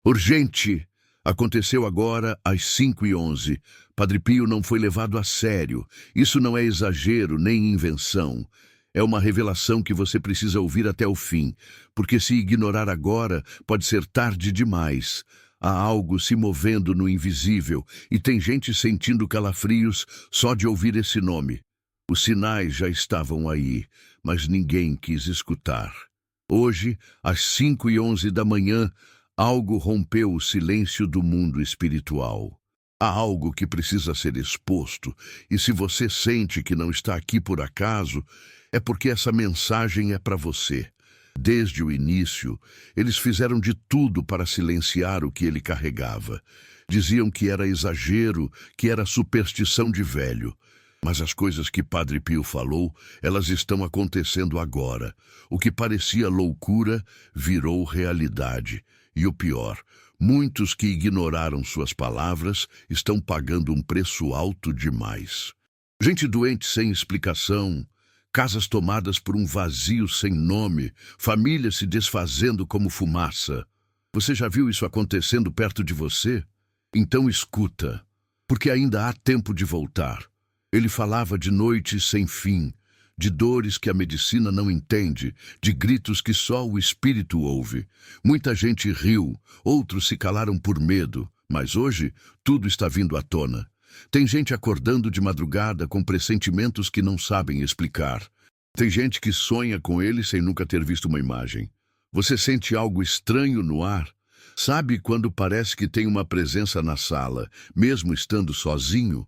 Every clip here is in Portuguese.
Urgente! Aconteceu agora às 5h11. Padre Pio não foi levado a sério. Isso não é exagero nem invenção. É uma revelação que você precisa ouvir até o fim, porque se ignorar agora, pode ser tarde demais. Há algo se movendo no invisível e tem gente sentindo calafrios só de ouvir esse nome. Os sinais já estavam aí, mas ninguém quis escutar. Hoje, às 5h11 da manhã, algo rompeu o silêncio do mundo espiritual. Há algo que precisa ser exposto, e se você sente que não está aqui por acaso, é porque essa mensagem é para você. Desde o início, eles fizeram de tudo para silenciar o que ele carregava. Diziam que era exagero, que era superstição de velho. Mas as coisas que Padre Pio falou, elas estão acontecendo agora. O que parecia loucura virou realidade. E o pior, muitos que ignoraram suas palavras estão pagando um preço alto demais. Gente doente sem explicação, casas tomadas por um vazio sem nome, famílias se desfazendo como fumaça. Você já viu isso acontecendo perto de você? Então escuta, porque ainda há tempo de voltar. Ele falava de noites sem fim, de dores que a medicina não entende, de gritos que só o espírito ouve. Muita gente riu, outros se calaram por medo, mas hoje tudo está vindo à tona. Tem gente acordando de madrugada com pressentimentos que não sabem explicar. Tem gente que sonha com ele sem nunca ter visto uma imagem. Você sente algo estranho no ar? Sabe quando parece que tem uma presença na sala, mesmo estando sozinho?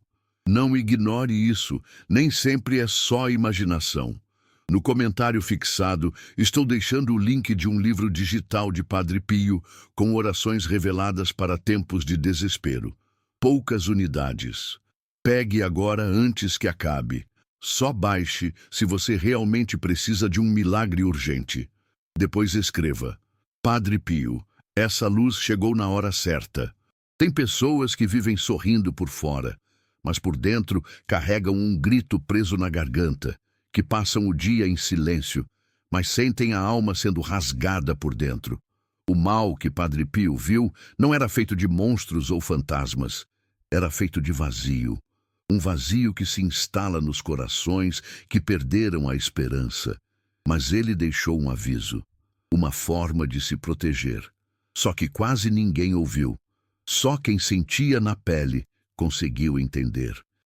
Não ignore isso, nem sempre é só imaginação. No comentário fixado, estou deixando o link de um livro digital de Padre Pio com orações reveladas para tempos de desespero. Poucas unidades. Pegue agora antes que acabe. Só baixe se você realmente precisa de um milagre urgente. Depois escreva: Padre Pio, essa luz chegou na hora certa. Tem pessoas que vivem sorrindo por fora, mas por dentro carregam um grito preso na garganta, que passam o dia em silêncio, mas sentem a alma sendo rasgada por dentro. O mal que Padre Pio viu não era feito de monstros ou fantasmas, era feito de vazio. Um vazio que se instala nos corações que perderam a esperança. Mas ele deixou um aviso, uma forma de se proteger. Só que quase ninguém ouviu. Só quem sentia na pele conseguiu entender.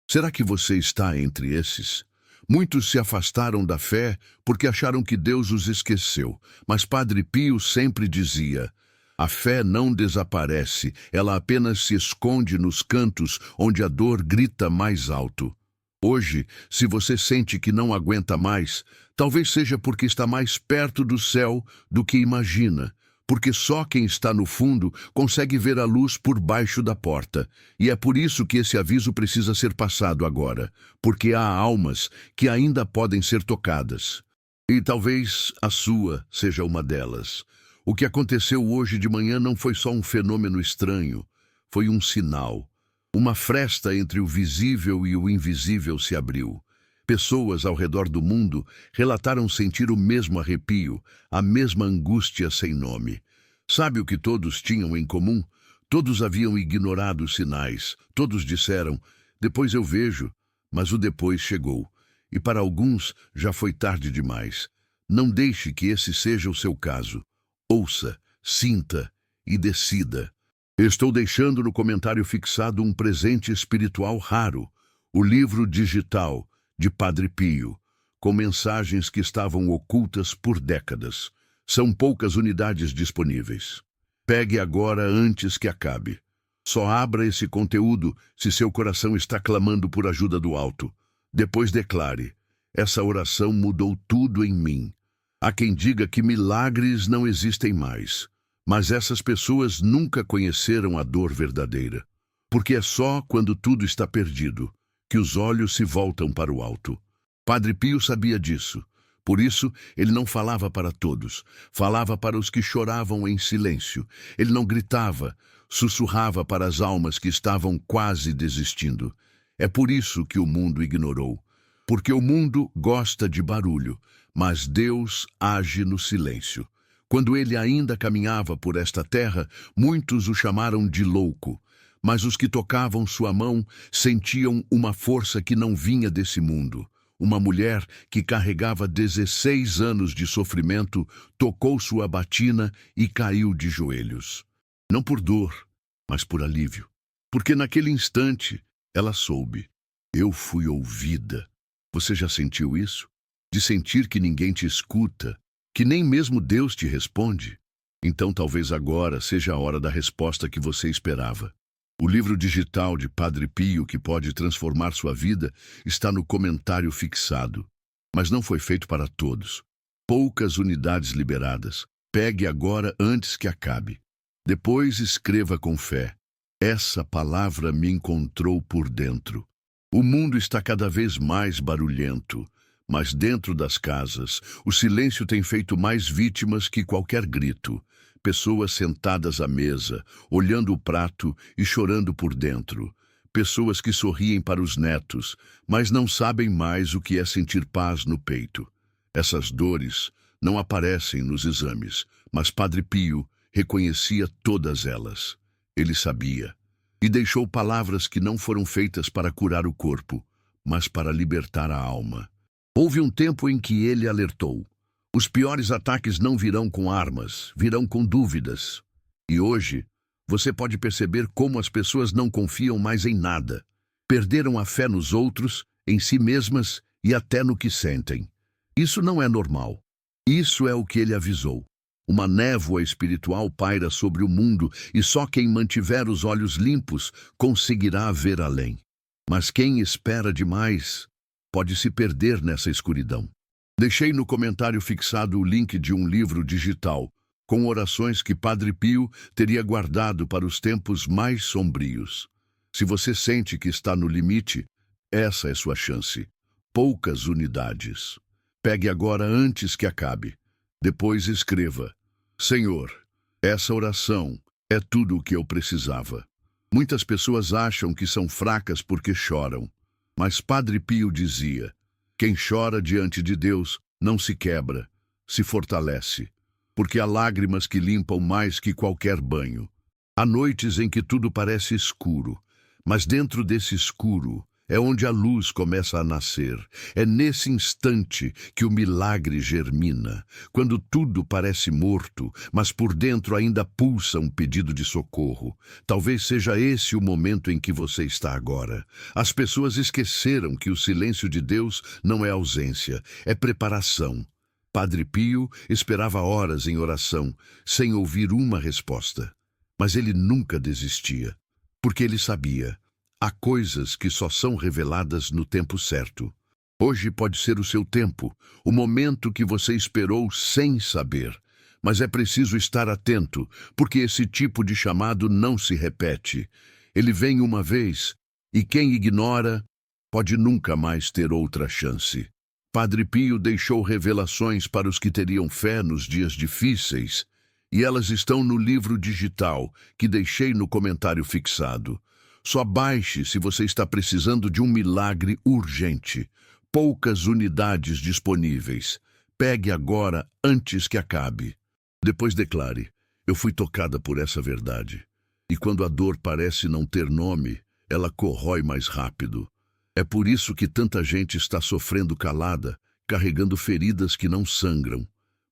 Será que você está entre esses? Muitos se afastaram da fé porque acharam que Deus os esqueceu, mas Padre Pio sempre dizia: a fé não desaparece, ela apenas se esconde nos cantos onde a dor grita mais alto. Hoje, se você sente que não aguenta mais, talvez seja porque está mais perto do céu do que imagina. Porque só quem está no fundo consegue ver a luz por baixo da porta. E é por isso que esse aviso precisa ser passado agora, porque há almas que ainda podem ser tocadas. E talvez a sua seja uma delas. O que aconteceu hoje de manhã não foi só um fenômeno estranho, foi um sinal. Uma fresta entre o visível e o invisível se abriu. Pessoas ao redor do mundo relataram sentir o mesmo arrepio, a mesma angústia sem nome. Sabe o que todos tinham em comum? Todos haviam ignorado os sinais. Todos disseram: depois eu vejo. Mas o depois chegou. E para alguns já foi tarde demais. Não deixe que esse seja o seu caso. Ouça, sinta e decida. Estou deixando no comentário fixado um presente espiritual raro, o livro digital de Padre Pio, com mensagens que estavam ocultas por décadas. São poucas unidades disponíveis. Pegue agora antes que acabe. Só abra esse conteúdo se seu coração está clamando por ajuda do alto. Depois declare: essa oração mudou tudo em mim. Há quem diga que milagres não existem mais, mas essas pessoas nunca conheceram a dor verdadeira, porque é só quando tudo está perdido que os olhos se voltam para o alto. Padre Pio sabia disso. Por isso, ele não falava para todos. Falava para os que choravam em silêncio. Ele não gritava, sussurrava para as almas que estavam quase desistindo. É por isso que o mundo ignorou. Porque o mundo gosta de barulho, mas Deus age no silêncio. Quando ele ainda caminhava por esta terra, muitos o chamaram de louco, mas os que tocavam sua mão sentiam uma força que não vinha desse mundo. Uma mulher que carregava 16 anos de sofrimento tocou sua batina e caiu de joelhos. Não por dor, mas por alívio. Porque naquele instante ela soube: eu fui ouvida. Você já sentiu isso? De sentir que ninguém te escuta, que nem mesmo Deus te responde? Então talvez agora seja a hora da resposta que você esperava. O livro digital de Padre Pio, que pode transformar sua vida, está no comentário fixado. Mas não foi feito para todos. Poucas unidades liberadas. Pegue agora antes que acabe. Depois escreva com fé: essa palavra me encontrou por dentro. O mundo está cada vez mais barulhento, mas dentro das casas, o silêncio tem feito mais vítimas que qualquer grito. Pessoas sentadas à mesa, olhando o prato e chorando por dentro. Pessoas que sorriem para os netos, mas não sabem mais o que é sentir paz no peito. Essas dores não aparecem nos exames, mas Padre Pio reconhecia todas elas. Ele sabia. E deixou palavras que não foram feitas para curar o corpo, mas para libertar a alma. Houve um tempo em que ele alertou: os piores ataques não virão com armas, virão com dúvidas. E hoje, você pode perceber como as pessoas não confiam mais em nada. Perderam a fé nos outros, em si mesmas e até no que sentem. Isso não é normal. Isso é o que ele avisou. Uma névoa espiritual paira sobre o mundo e só quem mantiver os olhos limpos conseguirá ver além. Mas quem espera demais pode se perder nessa escuridão. Deixei no comentário fixado o link de um livro digital, com orações que Padre Pio teria guardado para os tempos mais sombrios. Se você sente que está no limite, essa é sua chance. Poucas unidades. Pegue agora antes que acabe. Depois escreva: Senhor, essa oração é tudo o que eu precisava. Muitas pessoas acham que são fracas porque choram, mas Padre Pio dizia: quem chora diante de Deus não se quebra, se fortalece, porque há lágrimas que limpam mais que qualquer banho. Há noites em que tudo parece escuro, mas dentro desse escuro é onde a luz começa a nascer. É nesse instante que o milagre germina, quando tudo parece morto, mas por dentro ainda pulsa um pedido de socorro. Talvez seja esse o momento em que você está agora. As pessoas esqueceram que o silêncio de Deus não é ausência, é preparação. Padre Pio esperava horas em oração, sem ouvir uma resposta. Mas ele nunca desistia, porque ele sabia: há coisas que só são reveladas no tempo certo. Hoje pode ser o seu tempo, o momento que você esperou sem saber. Mas é preciso estar atento, porque esse tipo de chamado não se repete. Ele vem uma vez, e quem ignora pode nunca mais ter outra chance. Padre Pio deixou revelações para os que teriam fé nos dias difíceis, e elas estão no livro digital que deixei no comentário fixado. Só baixe se você está precisando de um milagre urgente. Poucas unidades disponíveis. Pegue agora antes que acabe. Depois declare: eu fui tocada por essa verdade. E quando a dor parece não ter nome, ela corrói mais rápido. É por isso que tanta gente está sofrendo calada, carregando feridas que não sangram,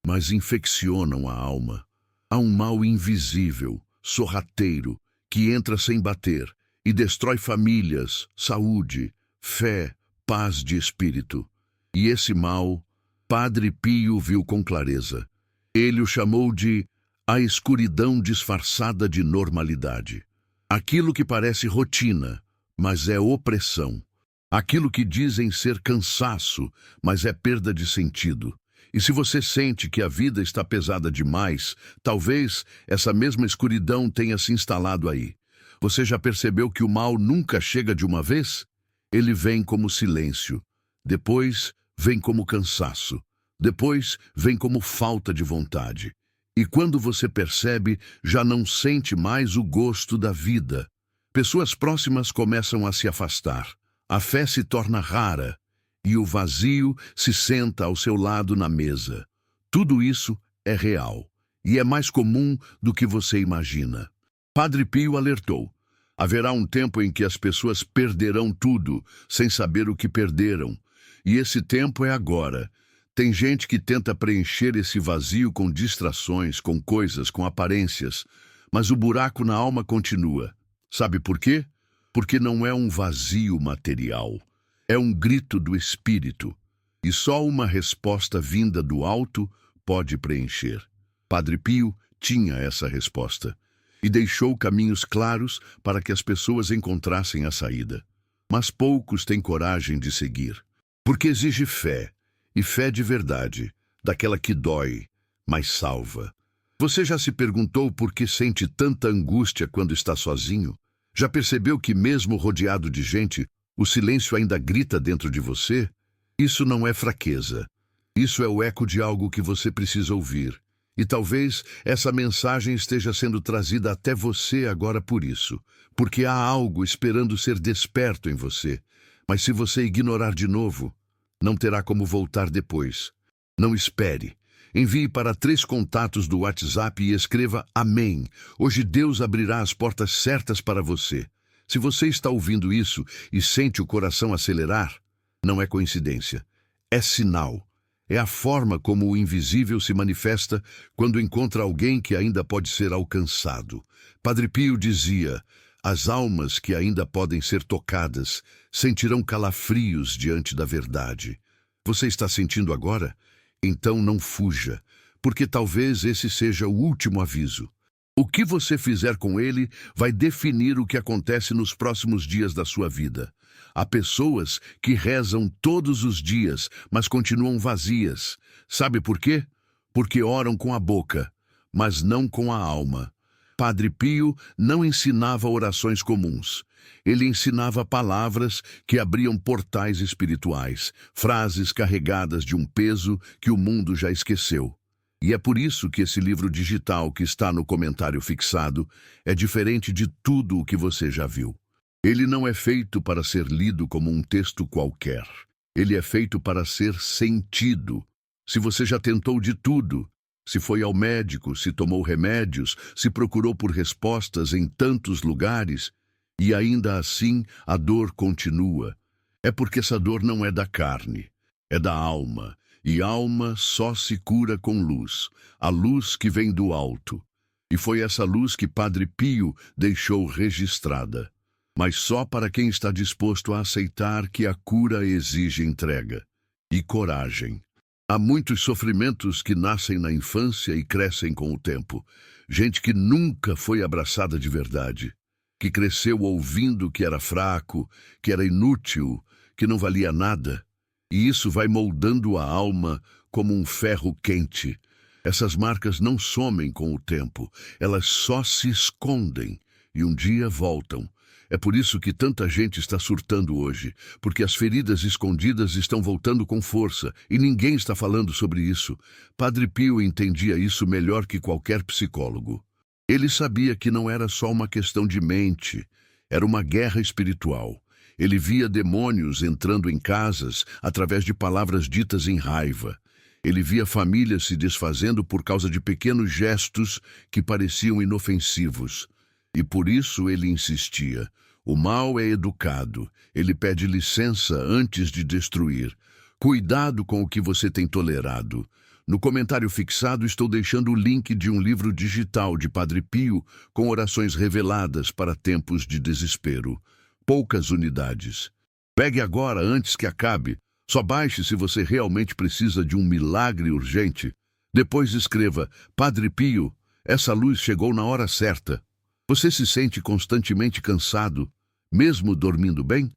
mas infeccionam a alma. Há um mal invisível, sorrateiro, que entra sem bater e destrói famílias, saúde, fé, paz de espírito. E esse mal, Padre Pio viu com clareza. Ele o chamou de a escuridão disfarçada de normalidade. Aquilo que parece rotina, mas é opressão. Aquilo que dizem ser cansaço, mas é perda de sentido. E se você sente que a vida está pesada demais, talvez essa mesma escuridão tenha se instalado aí. Você já percebeu que o mal nunca chega de uma vez? Ele vem como silêncio, depois vem como cansaço, depois vem como falta de vontade. E quando você percebe, já não sente mais o gosto da vida. Pessoas próximas começam a se afastar, a fé se torna rara e o vazio se senta ao seu lado na mesa. Tudo isso é real. e é mais comum do que você imagina. Padre Pio alertou: haverá um tempo em que as pessoas perderão tudo, sem saber o que perderam. E esse tempo é agora. Tem gente que tenta preencher esse vazio com distrações, com coisas, com aparências, mas o buraco na alma continua. Sabe por quê? Porque não é um vazio material. É um grito do espírito. E só uma resposta vinda do alto pode preencher. Padre Pio tinha essa resposta e deixou caminhos claros para que as pessoas encontrassem a saída. Mas poucos têm coragem de seguir, porque exige fé, e fé de verdade, daquela que dói, mas salva. Você já se perguntou por que sente tanta angústia quando está sozinho? Já percebeu que mesmo rodeado de gente, o silêncio ainda grita dentro de você? Isso não é fraqueza. Isso é o eco de algo que você precisa ouvir. E talvez essa mensagem esteja sendo trazida até você agora por isso, porque há algo esperando ser desperto em você. Mas se você ignorar de novo, não terá como voltar depois. Não espere. Envie para 3 contatos do WhatsApp e escreva Amém. Hoje Deus abrirá as portas certas para você. Se você está ouvindo isso e sente o coração acelerar, não é coincidência. É sinal. É a forma como o invisível se manifesta quando encontra alguém que ainda pode ser alcançado. Padre Pio dizia: as almas que ainda podem ser tocadas sentirão calafrios diante da verdade. Você está sentindo agora? Então não fuja, porque talvez esse seja o último aviso. O que você fizer com ele vai definir o que acontece nos próximos dias da sua vida. Há pessoas que rezam todos os dias, mas continuam vazias. Sabe por quê? Porque oram com a boca, mas não com a alma. Padre Pio não ensinava orações comuns. Ele ensinava palavras que abriam portais espirituais, frases carregadas de um peso que o mundo já esqueceu. E é por isso que esse livro digital que está no comentário fixado é diferente de tudo o que você já viu. Ele não é feito para ser lido como um texto qualquer. Ele é feito para ser sentido. Se você já tentou de tudo, se foi ao médico, se tomou remédios, se procurou por respostas em tantos lugares, e ainda assim a dor continua, é porque essa dor não é da carne, é da alma. E alma só se cura com luz, a luz que vem do alto. E foi essa luz que Padre Pio deixou registrada. Mas só para quem está disposto a aceitar que a cura exige entrega e coragem. Há muitos sofrimentos que nascem na infância e crescem com o tempo. Gente que nunca foi abraçada de verdade, que cresceu ouvindo que era fraco, que era inútil, que não valia nada. E isso vai moldando a alma como um ferro quente. Essas marcas não somem com o tempo, elas só se escondem e um dia voltam. É por isso que tanta gente está surtando hoje, porque as feridas escondidas estão voltando com força e ninguém está falando sobre isso. Padre Pio entendia isso melhor que qualquer psicólogo. Ele sabia que não era só uma questão de mente, era uma guerra espiritual. Ele via demônios entrando em casas através de palavras ditas em raiva. Ele via famílias se desfazendo por causa de pequenos gestos que pareciam inofensivos. E por isso ele insistia. O mal é educado. Ele pede licença antes de destruir. Cuidado com o que você tem tolerado. No comentário fixado estou deixando o link de um livro digital de Padre Pio com orações reveladas para tempos de desespero. Poucas unidades. Pegue agora antes que acabe. Só baixe se você realmente precisa de um milagre urgente. Depois escreva: Padre Pio, essa luz chegou na hora certa. Você se sente constantemente cansado, mesmo dormindo bem?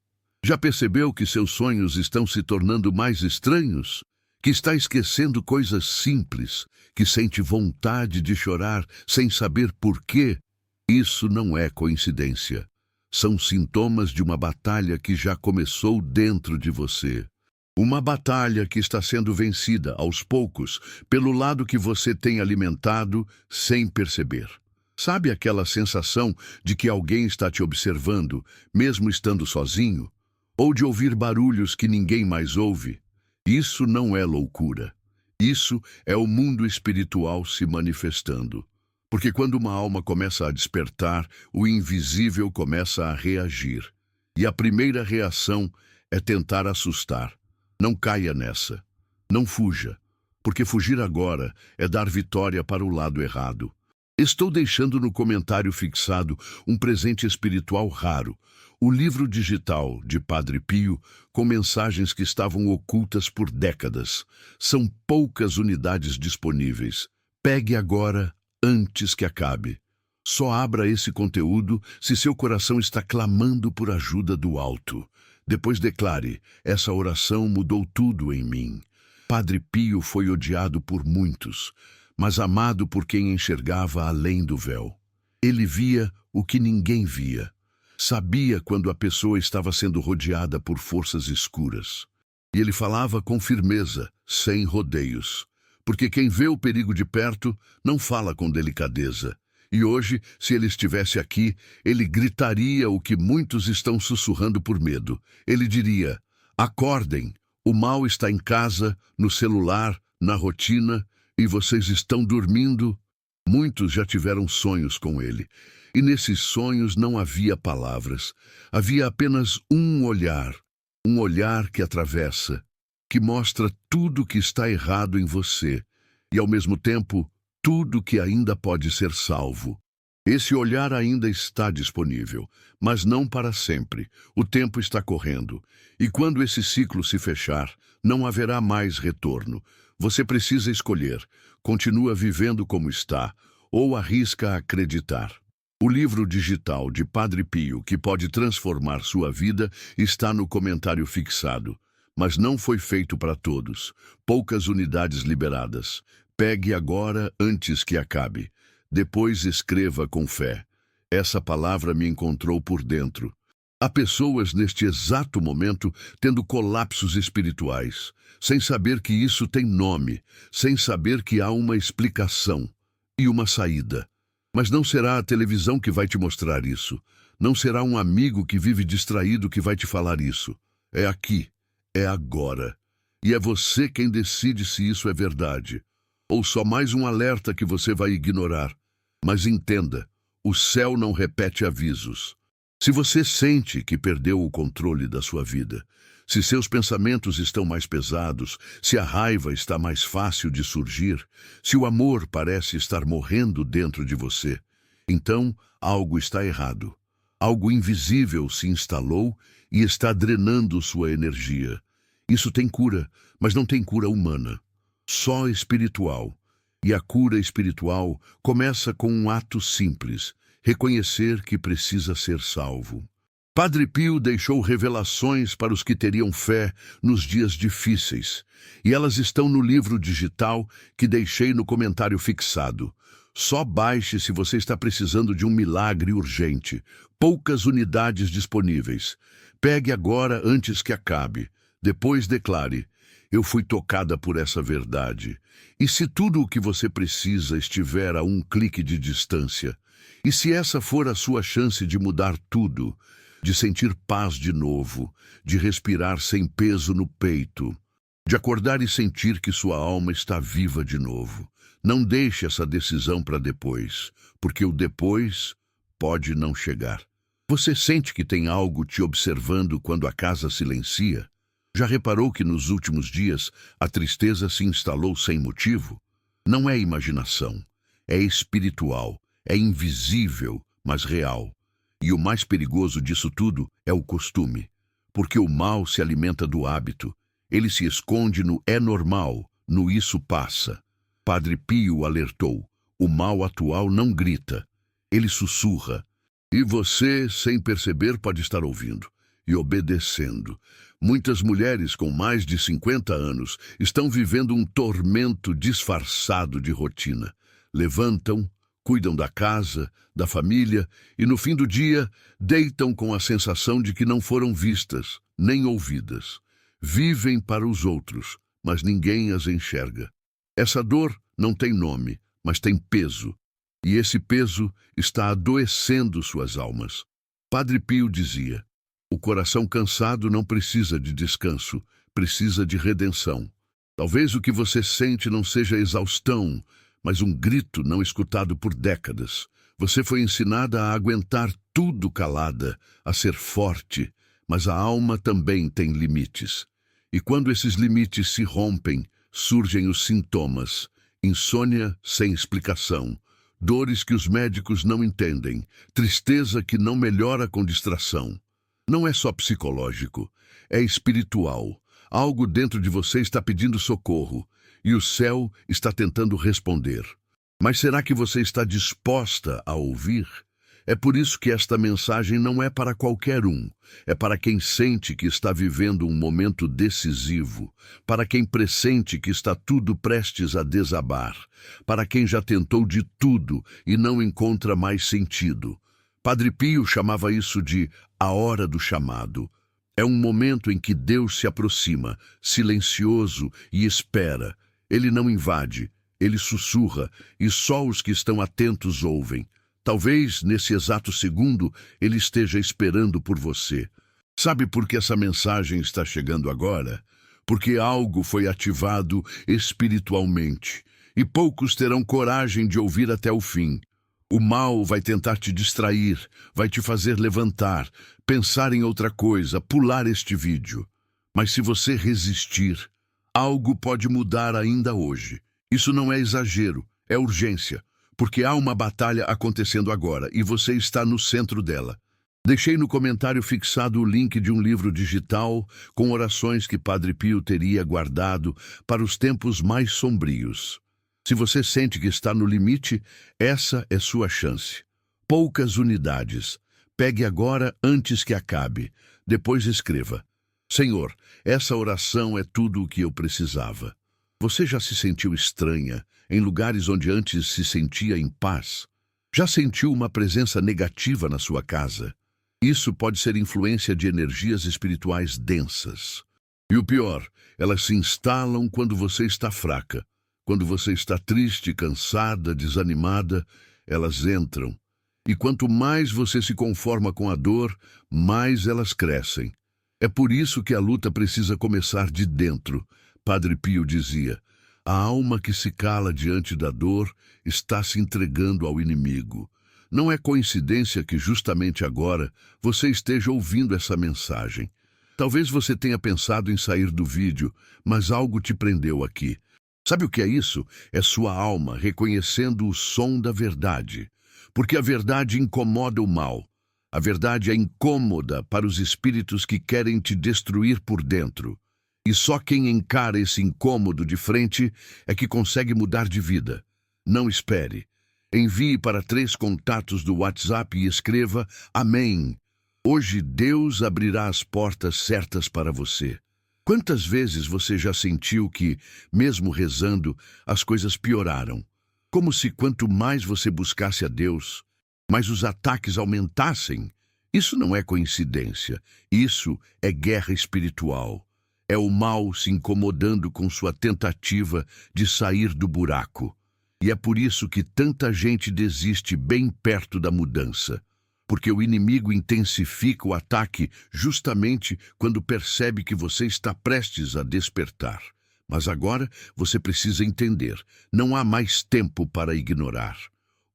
Já percebeu que seus sonhos estão se tornando mais estranhos? Que está esquecendo coisas simples? Que sente vontade de chorar sem saber por quê? Isso não é coincidência. São sintomas de uma batalha que já começou dentro de você. Uma batalha que está sendo vencida, aos poucos, pelo lado que você tem alimentado sem perceber. Sabe aquela sensação de que alguém está te observando, mesmo estando sozinho? Ou de ouvir barulhos que ninguém mais ouve? Isso não é loucura. Isso é o mundo espiritual se manifestando. Porque quando uma alma começa a despertar, o invisível começa a reagir. E a primeira reação é tentar assustar. Não caia nessa. Não fuja. Porque fugir agora é dar vitória para o lado errado. Estou deixando no comentário fixado um presente espiritual raro, o livro digital de Padre Pio, com mensagens que estavam ocultas por décadas. São poucas unidades disponíveis. Pegue agora, antes que acabe. Só abra esse conteúdo se seu coração está clamando por ajuda do alto. Depois declare: essa oração mudou tudo em mim. Padre Pio foi odiado por muitos, mas amado por quem enxergava além do véu. Ele via o que ninguém via. Sabia quando a pessoa estava sendo rodeada por forças escuras. E ele falava com firmeza, sem rodeios. Porque quem vê o perigo de perto não fala com delicadeza. E hoje, se ele estivesse aqui, ele gritaria o que muitos estão sussurrando por medo. Ele diria: acordem, o mal está em casa, no celular, na rotina, e vocês estão dormindo. Muitos já tiveram sonhos com ele. E nesses sonhos não havia palavras. Havia apenas um olhar que atravessa, que mostra tudo que está errado em você e, ao mesmo tempo, tudo que ainda pode ser salvo. Esse olhar ainda está disponível, mas não para sempre. O tempo está correndo, e quando esse ciclo se fechar, não haverá mais retorno. Você precisa escolher: continua vivendo como está, ou arrisca acreditar. O livro digital de Padre Pio, que pode transformar sua vida, está no comentário fixado. Mas não foi feito para todos. Poucas unidades liberadas. Pegue agora antes que acabe. Depois escreva com fé: essa palavra me encontrou por dentro. Há pessoas neste exato momento tendo colapsos espirituais, sem saber que isso tem nome, sem saber que há uma explicação e uma saída. Mas não será a televisão que vai te mostrar isso. Não será um amigo que vive distraído que vai te falar isso. É aqui, é agora. E é você quem decide se isso é verdade. Ou só mais um alerta que você vai ignorar. Mas entenda, o céu não repete avisos. Se você sente que perdeu o controle da sua vida, se seus pensamentos estão mais pesados, se a raiva está mais fácil de surgir, se o amor parece estar morrendo dentro de você, então algo está errado. Algo invisível se instalou e está drenando sua energia. Isso tem cura, mas não tem cura humana. Só espiritual. E a cura espiritual começa com um ato simples: reconhecer que precisa ser salvo. Padre Pio deixou revelações para os que teriam fé nos dias difíceis, e elas estão no livro digital que deixei no comentário fixado. Só baixe se você está precisando de um milagre urgente. Poucas unidades disponíveis. Pegue agora antes que acabe. Depois declare: eu fui tocada por essa verdade. E se tudo o que você precisa estiver a um clique de distância? E se essa for a sua chance de mudar tudo, de sentir paz de novo, de respirar sem peso no peito, de acordar e sentir que sua alma está viva de novo? Não deixe essa decisão para depois, porque o depois pode não chegar. Você sente que tem algo te observando quando a casa silencia? Já reparou que nos últimos dias a tristeza se instalou sem motivo? Não é imaginação, é espiritual, é invisível, mas real. E o mais perigoso disso tudo é o costume, porque o mal se alimenta do hábito. Ele se esconde no é normal, no isso passa. Padre Pio alertou: o mal atual não grita, ele sussurra. E você, sem perceber, pode estar ouvindo e obedecendo. Muitas mulheres com mais de 50 anos estão vivendo um tormento disfarçado de rotina. Levantam, cuidam da casa, da família e, no fim do dia, deitam com a sensação de que não foram vistas, nem ouvidas. Vivem para os outros, mas ninguém as enxerga. Essa dor não tem nome, mas tem peso. E esse peso está adoecendo suas almas. Padre Pio dizia: o coração cansado não precisa de descanso, precisa de redenção. Talvez o que você sente não seja exaustão, mas um grito não escutado por décadas. Você foi ensinada a aguentar tudo calada, a ser forte, mas a alma também tem limites. E quando esses limites se rompem, surgem os sintomas: insônia sem explicação, dores que os médicos não entendem, tristeza que não melhora com distração. Não é só psicológico, é espiritual. Algo dentro de você está pedindo socorro e o céu está tentando responder. Mas será que você está disposta a ouvir? É por isso que esta mensagem não é para qualquer um. É para quem sente que está vivendo um momento decisivo, para quem pressente que está tudo prestes a desabar, para quem já tentou de tudo e não encontra mais sentido. Padre Pio chamava isso de a hora do chamado. É um momento em que Deus se aproxima, silencioso, e espera. Ele não invade, ele sussurra, e só os que estão atentos ouvem. Talvez, nesse exato segundo, ele esteja esperando por você. Sabe por que essa mensagem está chegando agora? Porque algo foi ativado espiritualmente, e poucos terão coragem de ouvir até o fim. O mal vai tentar te distrair, vai te fazer levantar, pensar em outra coisa, pular este vídeo. Mas se você resistir, algo pode mudar ainda hoje. Isso não é exagero, é urgência, porque há uma batalha acontecendo agora e você está no centro dela. Deixei no comentário fixado o link de um livro digital com orações que Padre Pio teria guardado para os tempos mais sombrios. Se você sente que está no limite, essa é sua chance. Poucas unidades. Pegue agora antes que acabe. Depois escreva: Senhor, essa oração é tudo o que eu precisava. Você já se sentiu estranha em lugares onde antes se sentia em paz? Já sentiu uma presença negativa na sua casa? Isso pode ser influência de energias espirituais densas. E o pior, elas se instalam quando você está fraca. Quando você está triste, cansada, desanimada, elas entram. E quanto mais você se conforma com a dor, mais elas crescem. É por isso que a luta precisa começar de dentro. Padre Pio dizia: a alma que se cala diante da dor está se entregando ao inimigo. Não é coincidência que justamente agora você esteja ouvindo essa mensagem. Talvez você tenha pensado em sair do vídeo, mas algo te prendeu aqui. Sabe o que é isso? É sua alma reconhecendo o som da verdade. Porque a verdade incomoda o mal. A verdade é incômoda para os espíritos que querem te destruir por dentro. E só quem encara esse incômodo de frente é que consegue mudar de vida. Não espere. Envie para 3 contatos do WhatsApp e escreva Amém. Hoje Deus abrirá as portas certas para você. Quantas vezes você já sentiu que, mesmo rezando, as coisas pioraram? Como se quanto mais você buscasse a Deus, mais os ataques aumentassem? Isso não é coincidência. Isso é guerra espiritual. É o mal se incomodando com sua tentativa de sair do buraco. E é por isso que tanta gente desiste bem perto da mudança. Porque o inimigo intensifica o ataque justamente quando percebe que você está prestes a despertar. Mas agora você precisa entender, não há mais tempo para ignorar.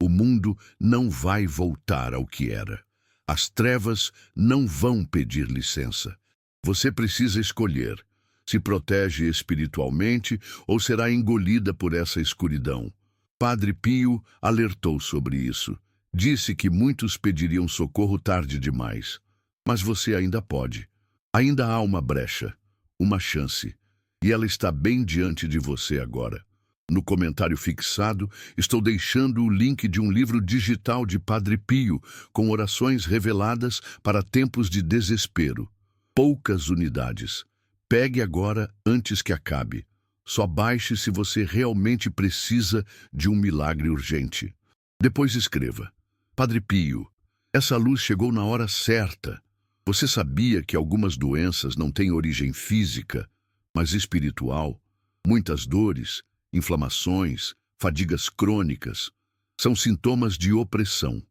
O mundo não vai voltar ao que era. As trevas não vão pedir licença. Você precisa escolher. Se protege espiritualmente ou será engolida por essa escuridão. Padre Pio alertou sobre isso. Disse que muitos pediriam socorro tarde demais. Mas você ainda pode. Ainda há uma brecha, uma chance. E ela está bem diante de você agora. No comentário fixado, estou deixando o link de um livro digital de Padre Pio, com orações reveladas para tempos de desespero. Poucas unidades. Pegue agora antes que acabe. Só baixe se você realmente precisa de um milagre urgente. Depois escreva: Padre Pio, essa luz chegou na hora certa. Você sabia que algumas doenças não têm origem física, mas espiritual? Muitas dores, inflamações, fadigas crônicas, são sintomas de opressão.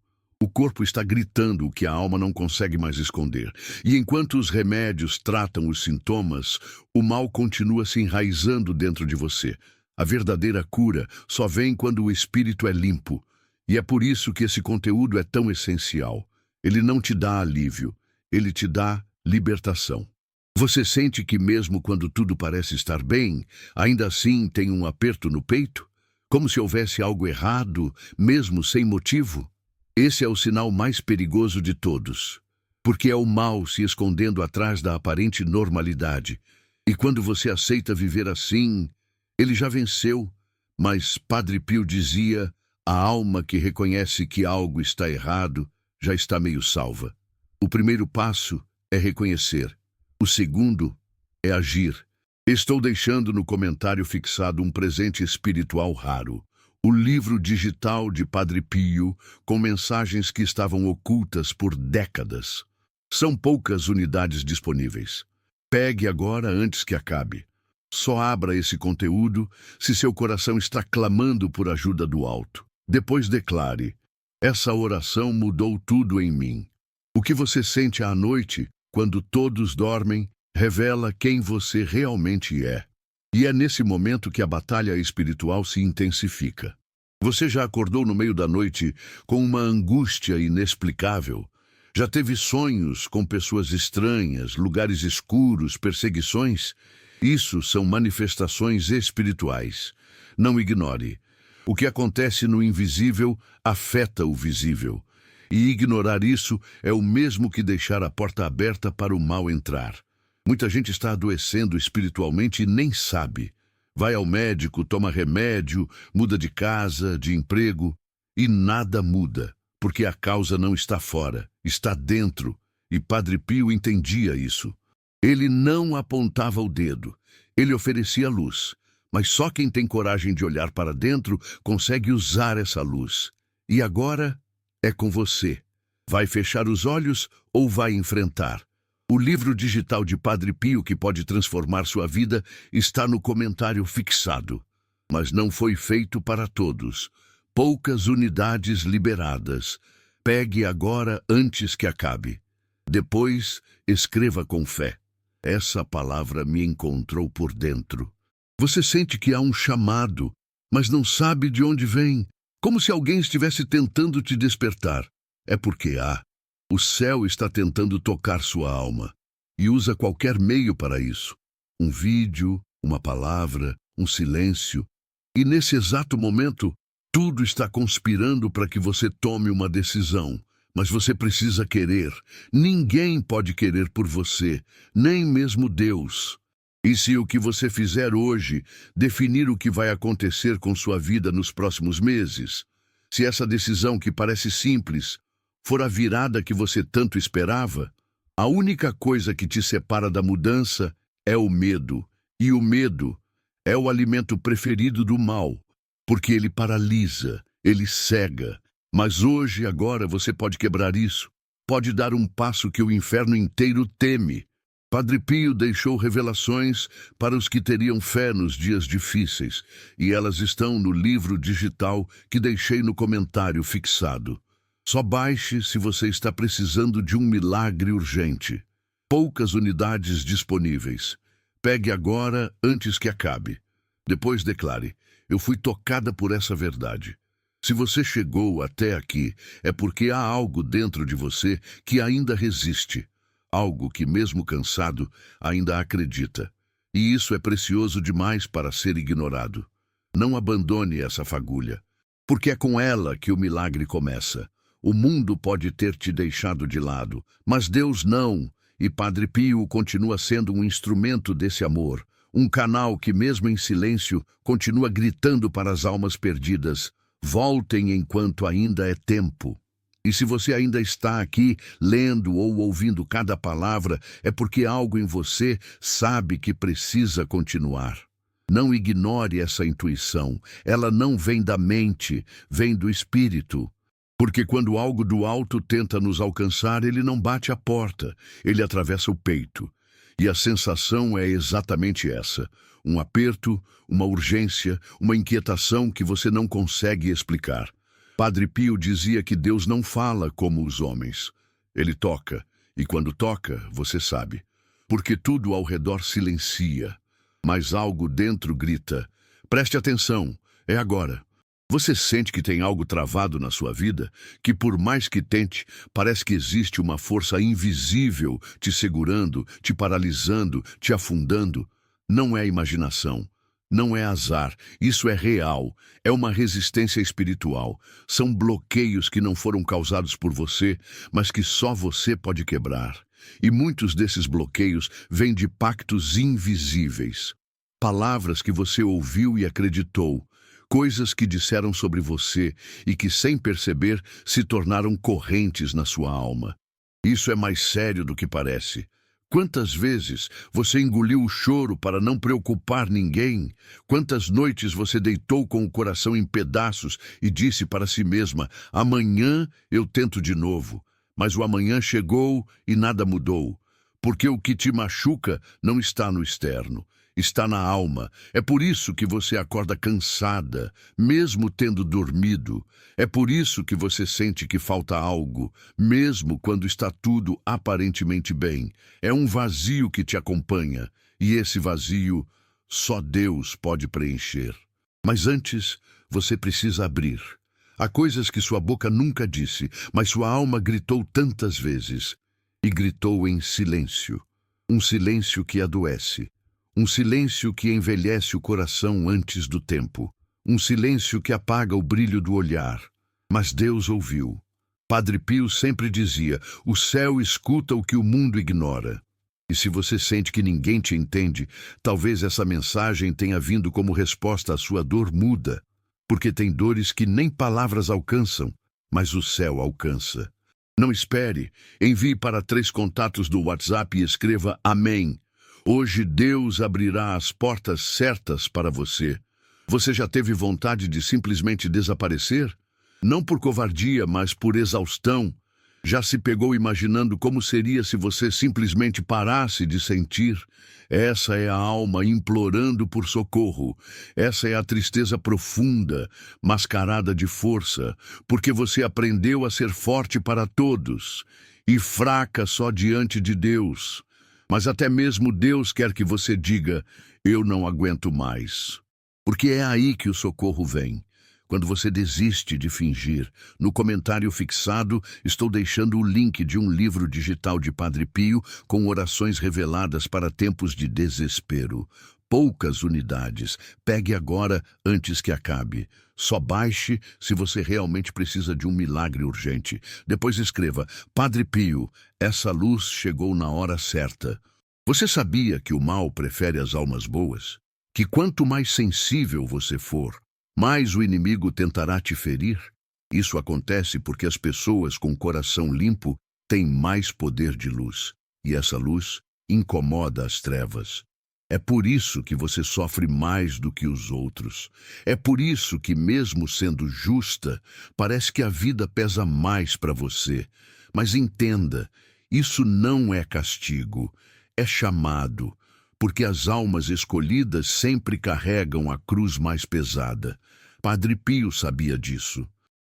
O corpo está gritando o que a alma não consegue mais esconder. E enquanto os remédios tratam os sintomas, o mal continua se enraizando dentro de você. A verdadeira cura só vem quando o espírito é limpo. E é por isso que esse conteúdo é tão essencial. Ele não te dá alívio, ele te dá libertação. Você sente que mesmo quando tudo parece estar bem, ainda assim tem um aperto no peito? Como se houvesse algo errado, mesmo sem motivo? Esse é o sinal mais perigoso de todos, porque é o mal se escondendo atrás da aparente normalidade. E quando você aceita viver assim, ele já venceu. Mas Padre Pio dizia, a alma que reconhece que algo está errado já está meio salva. O primeiro passo é reconhecer. O segundo é agir. Estou deixando no comentário fixado um presente espiritual raro. O livro digital de Padre Pio, com mensagens que estavam ocultas por décadas. São poucas unidades disponíveis. Pegue agora antes que acabe. Só abra esse conteúdo se seu coração está clamando por ajuda do alto. Depois declare, essa oração mudou tudo em mim. O que você sente à noite, quando todos dormem, revela quem você realmente é. E é nesse momento que a batalha espiritual se intensifica. Você já acordou no meio da noite com uma angústia inexplicável? Já teve sonhos com pessoas estranhas, lugares escuros, perseguições? Isso são manifestações espirituais. Não ignore. O que acontece no invisível afeta o visível. E ignorar isso é o mesmo que deixar a porta aberta para o mal entrar. Muita gente está adoecendo espiritualmente e nem sabe. Vai ao médico, toma remédio, muda de casa, de emprego, e nada muda, porque a causa não está fora, está dentro. E Padre Pio entendia isso. Ele não apontava o dedo, ele oferecia luz. Mas só quem tem coragem de olhar para dentro consegue usar essa luz. E agora é com você. Vai fechar os olhos ou vai enfrentar? O livro digital de Padre Pio que pode transformar sua vida está no comentário fixado. Mas não foi feito para todos. Poucas unidades liberadas. Pegue agora antes que acabe. Depois, escreva com fé. Essa palavra me encontrou por dentro. Você sente que há um chamado, mas não sabe de onde vem, como se alguém estivesse tentando te despertar. É porque há. O céu está tentando tocar sua alma e usa qualquer meio para isso. Um vídeo, uma palavra, um silêncio. E nesse exato momento, tudo está conspirando para que você tome uma decisão. Mas você precisa querer. Ninguém pode querer por você, nem mesmo Deus. E se o que você fizer hoje definir o que vai acontecer com sua vida nos próximos meses? Se essa decisão que parece simples for a virada que você tanto esperava, a única coisa que te separa da mudança é o medo. E o medo é o alimento preferido do mal, porque ele paralisa, ele cega. Mas hoje, agora, você pode quebrar isso. Pode dar um passo que o inferno inteiro teme. Padre Pio deixou revelações para os que teriam fé nos dias difíceis, e elas estão no livro digital que deixei no comentário fixado. Só baixe se você está precisando de um milagre urgente. Poucas unidades disponíveis. Pegue agora antes que acabe. Depois declare, eu fui tocada por essa verdade. Se você chegou até aqui, é porque há algo dentro de você que ainda resiste. Algo que, mesmo cansado, ainda acredita. E isso é precioso demais para ser ignorado. Não abandone essa fagulha, porque é com ela que o milagre começa. O mundo pode ter te deixado de lado, mas Deus não. E Padre Pio continua sendo um instrumento desse amor, um canal que, mesmo em silêncio, continua gritando para as almas perdidas. Voltem enquanto ainda é tempo. E se você ainda está aqui, lendo ou ouvindo cada palavra, é porque algo em você sabe que precisa continuar. Não ignore essa intuição. Ela não vem da mente, vem do espírito. Porque quando algo do alto tenta nos alcançar, ele não bate a porta, ele atravessa o peito. E a sensação é exatamente essa. Um aperto, uma urgência, uma inquietação que você não consegue explicar. Padre Pio dizia que Deus não fala como os homens. Ele toca, e quando toca, você sabe. Porque tudo ao redor silencia, mas algo dentro grita: preste atenção, é agora. Você sente que tem algo travado na sua vida, que por mais que tente, parece que existe uma força invisível te segurando, te paralisando, te afundando. Não é imaginação, não é azar, isso é real, é uma resistência espiritual. São bloqueios que não foram causados por você, mas que só você pode quebrar. E muitos desses bloqueios vêm de pactos invisíveis. Palavras que você ouviu e acreditou, coisas que disseram sobre você e que, sem perceber, se tornaram correntes na sua alma. Isso é mais sério do que parece. Quantas vezes você engoliu o choro para não preocupar ninguém? Quantas noites você deitou com o coração em pedaços e disse para si mesma: amanhã eu tento de novo. Mas o amanhã chegou e nada mudou. Porque o que te machuca não está no externo. Está na alma. É por isso que você acorda cansada, mesmo tendo dormido. É por isso que você sente que falta algo, mesmo quando está tudo aparentemente bem. É um vazio que te acompanha, e esse vazio só Deus pode preencher. Mas antes, você precisa abrir. Há coisas que sua boca nunca disse, mas sua alma gritou tantas vezes. E gritou em silêncio. Um silêncio que adoece. Um silêncio que envelhece o coração antes do tempo. Um silêncio que apaga o brilho do olhar. Mas Deus ouviu. Padre Pio sempre dizia: o céu escuta o que o mundo ignora. E se você sente que ninguém te entende, talvez essa mensagem tenha vindo como resposta à sua dor muda. Porque tem dores que nem palavras alcançam, mas o céu alcança. Não espere. Envie para 3 contatos do WhatsApp e escreva Amém. Hoje Deus abrirá as portas certas para você. Você já teve vontade de simplesmente desaparecer? Não por covardia, mas por exaustão. Já se pegou imaginando como seria se você simplesmente parasse de sentir? Essa é a alma implorando por socorro. Essa é a tristeza profunda, mascarada de força, porque você aprendeu a ser forte para todos e fraca só diante de Deus. Mas até mesmo Deus quer que você diga: eu não aguento mais. Porque é aí que o socorro vem. Quando você desiste de fingir. No comentário fixado, estou deixando o link de um livro digital de Padre Pio com orações reveladas para tempos de desespero. Poucas unidades. Pegue agora antes que acabe. Só baixe se você realmente precisa de um milagre urgente. Depois escreva: Padre Pio, essa luz chegou na hora certa. Você sabia que o mal prefere as almas boas? Que quanto mais sensível você for, mais o inimigo tentará te ferir? Isso acontece porque as pessoas com coração limpo têm mais poder de luz. E essa luz incomoda as trevas. É por isso que você sofre mais do que os outros. É por isso que, mesmo sendo justa, parece que a vida pesa mais para você. Mas entenda, isso não é castigo, é chamado, porque as almas escolhidas sempre carregam a cruz mais pesada. Padre Pio sabia disso.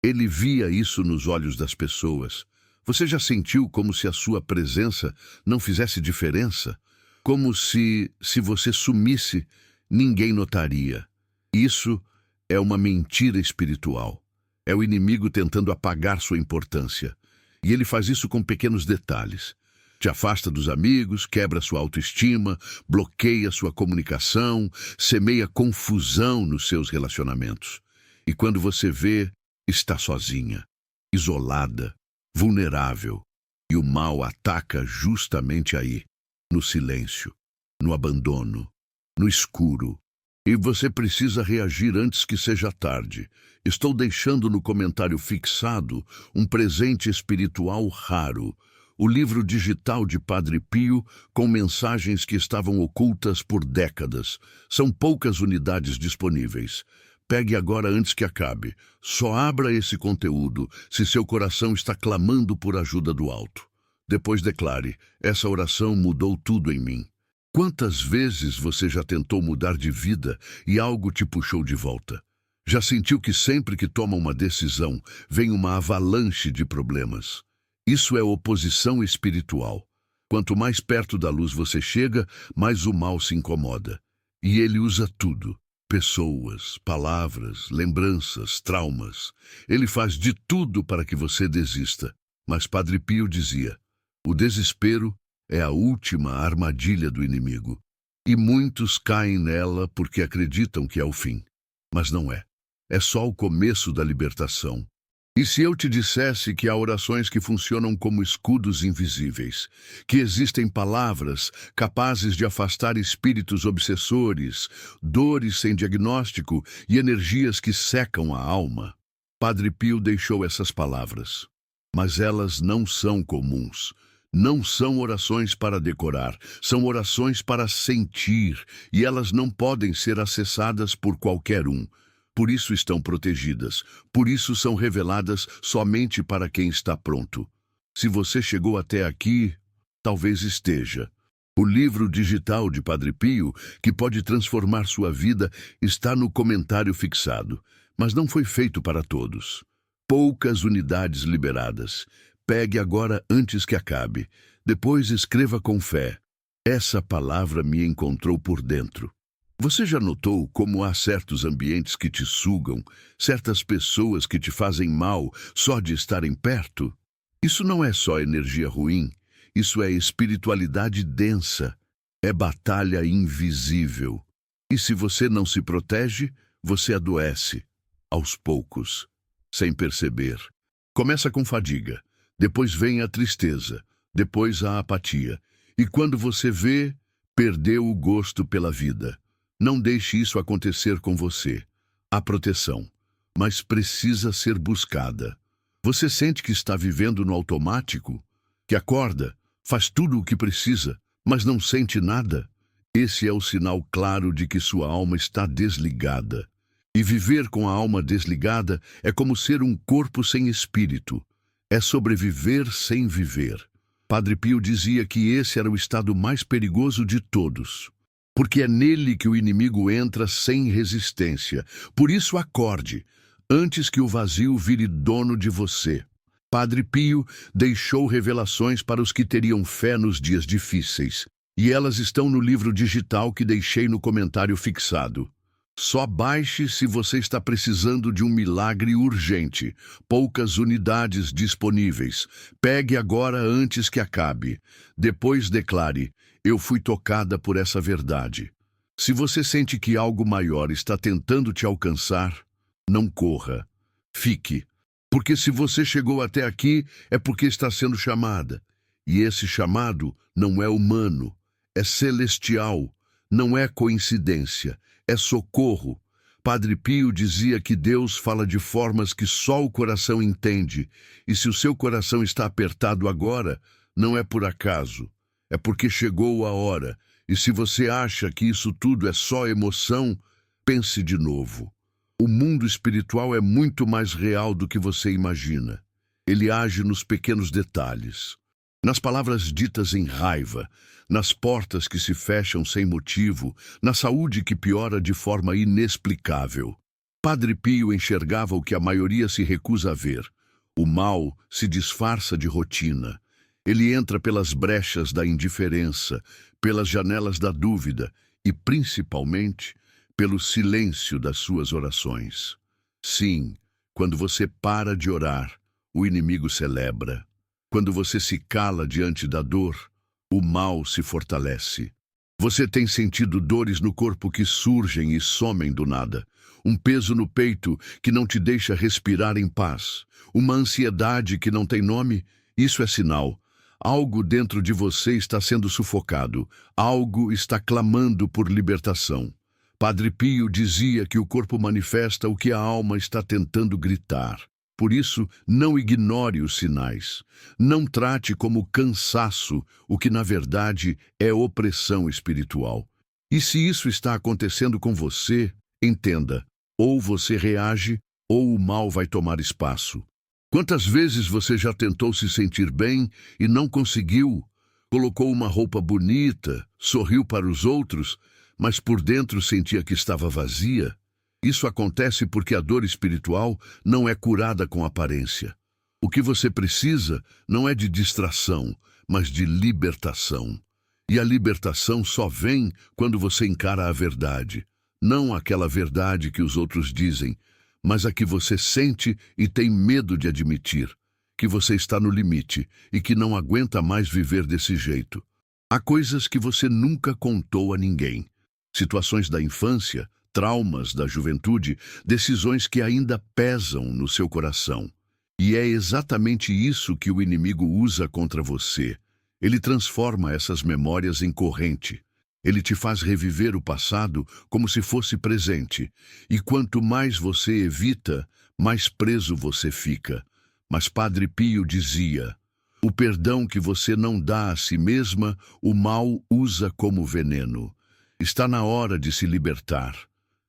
Ele via isso nos olhos das pessoas. Você já sentiu como se a sua presença não fizesse diferença? Como se você sumisse, ninguém notaria. Isso é uma mentira espiritual. É o inimigo tentando apagar sua importância. E ele faz isso com pequenos detalhes. Te afasta dos amigos, quebra sua autoestima, bloqueia sua comunicação, semeia confusão nos seus relacionamentos. E quando você vê, está sozinha, isolada, vulnerável. E o mal ataca justamente aí. No silêncio, no abandono, no escuro. E você precisa reagir antes que seja tarde. Estou deixando no comentário fixado um presente espiritual raro, o livro digital de Padre Pio com mensagens que estavam ocultas por décadas. São poucas unidades disponíveis. Pegue agora antes que acabe. Só abra esse conteúdo se seu coração está clamando por ajuda do alto. Depois declare: essa oração mudou tudo em mim. Quantas vezes você já tentou mudar de vida e algo te puxou de volta? Já sentiu que sempre que toma uma decisão, vem uma avalanche de problemas? Isso é oposição espiritual. Quanto mais perto da luz você chega, mais o mal se incomoda. E ele usa tudo: pessoas, palavras, lembranças, traumas. Ele faz de tudo para que você desista. Mas Padre Pio dizia: o desespero é a última armadilha do inimigo. E muitos caem nela porque acreditam que é o fim. Mas não é. É só o começo da libertação. E se eu te dissesse que há orações que funcionam como escudos invisíveis, que existem palavras capazes de afastar espíritos obsessores, dores sem diagnóstico e energias que secam a alma? Padre Pio deixou essas palavras. Mas elas não são comuns. Não são orações para decorar, são orações para sentir, e elas não podem ser acessadas por qualquer um. Por isso estão protegidas, por isso são reveladas somente para quem está pronto. Se você chegou até aqui, talvez esteja. O livro digital de Padre Pio, que pode transformar sua vida, está no comentário fixado, mas não foi feito para todos. Poucas unidades liberadas. Pegue agora antes que acabe. Depois escreva com fé: essa palavra me encontrou por dentro. Você já notou como há certos ambientes que te sugam, certas pessoas que te fazem mal só de estarem perto? Isso não é só energia ruim, isso é espiritualidade densa, é batalha invisível. E se você não se protege, você adoece, aos poucos, sem perceber. Começa com fadiga, depois vem a tristeza, depois a apatia. E quando você vê, perdeu o gosto pela vida. Não deixe isso acontecer com você. Há proteção, mas precisa ser buscada. Você sente que está vivendo no automático? Que acorda, faz tudo o que precisa, mas não sente nada? Esse é o sinal claro de que sua alma está desligada. E viver com a alma desligada é como ser um corpo sem espírito. É sobreviver sem viver. Padre Pio dizia que esse era o estado mais perigoso de todos, porque é nele que o inimigo entra sem resistência. Por isso acorde, antes que o vazio vire dono de você. Padre Pio deixou revelações para os que teriam fé nos dias difíceis, e elas estão no livro digital que deixei no comentário fixado. Só baixe se você está precisando de um milagre urgente. Poucas unidades disponíveis. Pegue agora antes que acabe. Depois declare: eu fui tocada por essa verdade. Se você sente que algo maior está tentando te alcançar, não corra. Fique. Porque se você chegou até aqui, é porque está sendo chamada. E esse chamado não é humano, é celestial, não é coincidência. É socorro. Padre Pio dizia que Deus fala de formas que só o coração entende, e se o seu coração está apertado agora, não é por acaso, é porque chegou a hora, e se você acha que isso tudo é só emoção, pense de novo. O mundo espiritual é muito mais real do que você imagina. Ele age nos pequenos detalhes, nas palavras ditas em raiva, nas portas que se fecham sem motivo, na saúde que piora de forma inexplicável. Padre Pio enxergava o que a maioria se recusa a ver. O mal se disfarça de rotina. Ele entra pelas brechas da indiferença, pelas janelas da dúvida e, principalmente, pelo silêncio das suas orações. Sim, quando você para de orar, o inimigo celebra. Quando você se cala diante da dor, o mal se fortalece. Você tem sentido dores no corpo que surgem e somem do nada. Um peso no peito que não te deixa respirar em paz. Uma ansiedade que não tem nome. Isso é sinal. Algo dentro de você está sendo sufocado. Algo está clamando por libertação. Padre Pio dizia que o corpo manifesta o que a alma está tentando gritar. Por isso, não ignore os sinais. Não trate como cansaço o que, na verdade, é opressão espiritual. E se isso está acontecendo com você, entenda, ou você reage, ou o mal vai tomar espaço. Quantas vezes você já tentou se sentir bem e não conseguiu? Colocou uma roupa bonita, sorriu para os outros, mas por dentro sentia que estava vazia? Isso acontece porque a dor espiritual não é curada com aparência. O que você precisa não é de distração, mas de libertação. E a libertação só vem quando você encara a verdade. Não aquela verdade que os outros dizem, mas a que você sente e tem medo de admitir. Que você está no limite e que não aguenta mais viver desse jeito. Há coisas que você nunca contou a ninguém. Situações da infância, traumas da juventude, decisões que ainda pesam no seu coração. E é exatamente isso que o inimigo usa contra você. Ele transforma essas memórias em corrente. Ele te faz reviver o passado como se fosse presente. E quanto mais você evita, mais preso você fica. Mas Padre Pio dizia: o perdão que você não dá a si mesma, o mal usa como veneno. Está na hora de se libertar.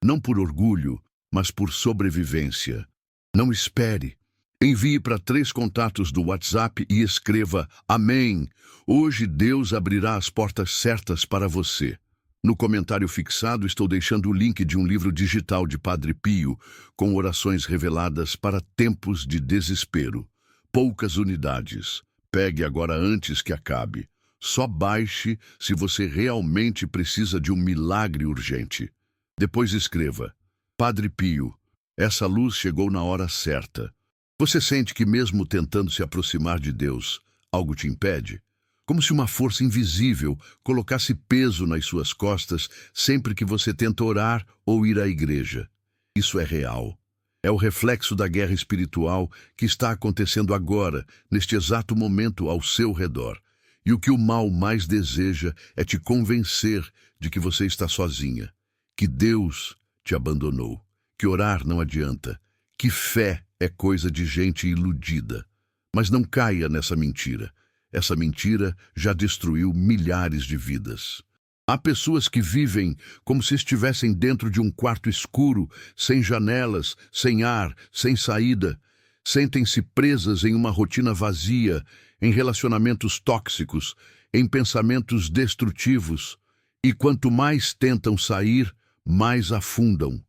Não por orgulho, mas por sobrevivência. Não espere. Envie para 3 contatos do WhatsApp e escreva: Amém. Hoje Deus abrirá as portas certas para você. No comentário fixado estou deixando o link de um livro digital de Padre Pio, com orações reveladas para tempos de desespero. Poucas unidades. Pegue agora antes que acabe. Só baixe se você realmente precisa de um milagre urgente. Depois escreva: Padre Pio, essa luz chegou na hora certa. Você sente que mesmo tentando se aproximar de Deus, algo te impede? Como se uma força invisível colocasse peso nas suas costas sempre que você tenta orar ou ir à igreja. Isso é real. É o reflexo da guerra espiritual que está acontecendo agora, neste exato momento ao seu redor. E o que o mal mais deseja é te convencer de que você está sozinha, que Deus te abandonou, que orar não adianta, que fé é coisa de gente iludida. Mas não caia nessa mentira. Essa mentira já destruiu milhares de vidas. Há pessoas que vivem como se estivessem dentro de um quarto escuro, sem janelas, sem ar, sem saída. Sentem-se presas em uma rotina vazia, em relacionamentos tóxicos, em pensamentos destrutivos. E quanto mais tentam sair, mais afundam.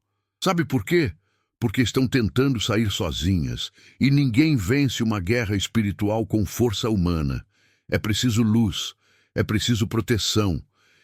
Sabe por quê? Porque estão tentando sair sozinhas. E ninguém vence uma guerra espiritual com força humana. É preciso luz, é preciso proteção.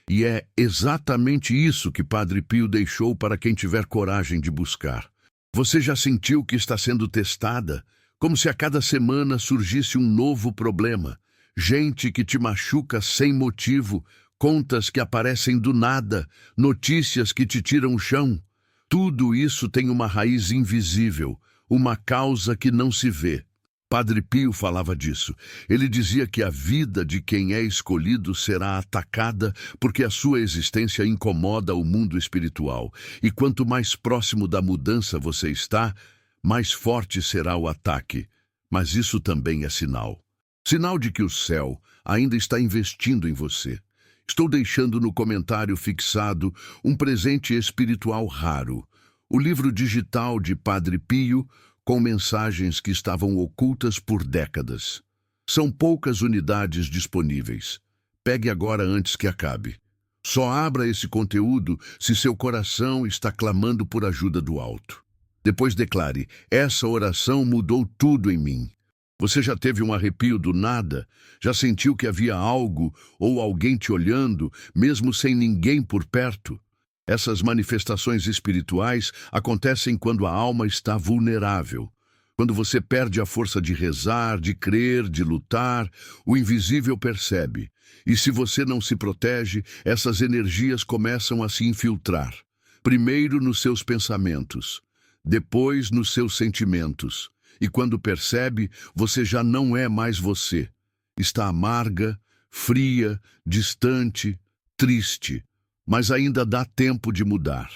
E é exatamente isso que Padre Pio deixou para quem tiver coragem de buscar. Você já sentiu que está sendo testada? Como se a cada semana surgisse um novo problema. Gente que te machuca sem motivo, contas que aparecem do nada, notícias que te tiram o chão. Tudo isso tem uma raiz invisível, uma causa que não se vê. Padre Pio falava disso. Ele dizia que a vida de quem é escolhido será atacada porque a sua existência incomoda o mundo espiritual. E quanto mais próximo da mudança você está, mais forte será o ataque. Mas isso também é sinal. Sinal de que o céu ainda está investindo em você. Estou deixando no comentário fixado um presente espiritual raro. O livro digital de Padre Pio, com mensagens que estavam ocultas por décadas. São poucas unidades disponíveis. Pegue agora antes que acabe. Só abra esse conteúdo se seu coração está clamando por ajuda do alto. Depois declare: essa oração mudou tudo em mim. Você já teve um arrepio do nada? Já sentiu que havia algo ou alguém te olhando, mesmo sem ninguém por perto? Essas manifestações espirituais acontecem quando a alma está vulnerável. Quando você perde a força de rezar, de crer, de lutar, o invisível percebe. E se você não se protege, essas energias começam a se infiltrar. Primeiro nos seus pensamentos, depois nos seus sentimentos. E quando percebe, você já não é mais você. Está amarga, fria, distante, triste. Mas ainda dá tempo de mudar.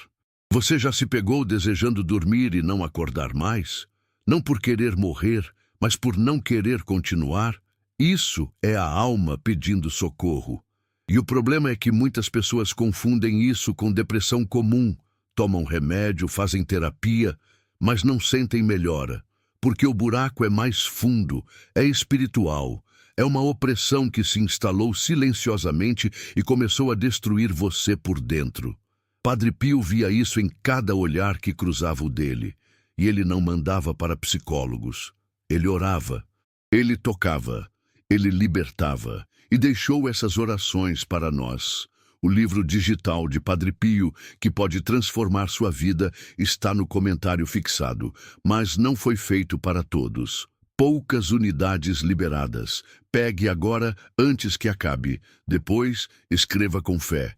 Você já se pegou desejando dormir e não acordar mais? Não por querer morrer, mas por não querer continuar? Isso é a alma pedindo socorro. E o problema é que muitas pessoas confundem isso com depressão comum. Tomam remédio, fazem terapia, mas não sentem melhora. Porque o buraco é mais fundo, é espiritual. É uma opressão que se instalou silenciosamente e começou a destruir você por dentro. Padre Pio via isso em cada olhar que cruzava o dele, e ele não mandava para psicólogos. Ele orava, ele tocava, ele libertava, e deixou essas orações para nós. O livro digital de Padre Pio, que pode transformar sua vida, está no comentário fixado, mas não foi feito para todos. Poucas unidades liberadas. Pegue agora antes que acabe. Depois, escreva com fé.